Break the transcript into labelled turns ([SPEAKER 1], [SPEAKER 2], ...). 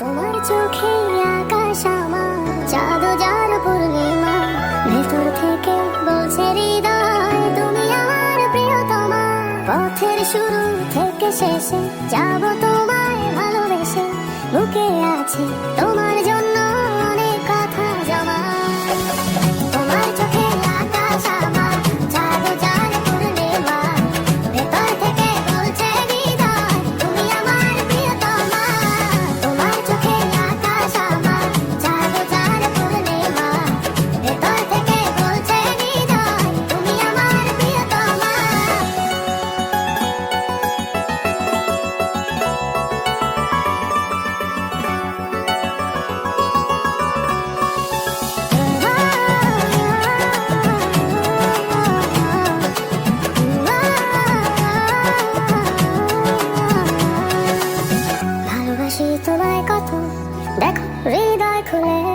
[SPEAKER 1] তোমার চোখে আকাশ আমার চাঁদ যার পূর্ণিমা, ভেতর থেকে বলছে হৃদয় তুমি আমার প্রিয়তমা। পথের শুরু থেকে শেষে যাব তোমায় ভালোবেসে, বুকে আছে তোমার জন্য অনেক কথা জমা। তোমার চোখে আকাশ আমার চাঁদ যার পূর্ণিমা, ভেতর থেকে বলছে হৃদয় তুমি আমার প্রিয়তমা। তোমার চোখে আকাশ আমার চাঁদ যার পূর্ণিমা, ভেতর থেকে বলছে হৃদয় তুমি আমার প্রিয়তমা। ভালোবাসি তোমায় কত, দেখো হৃদয় খুলে।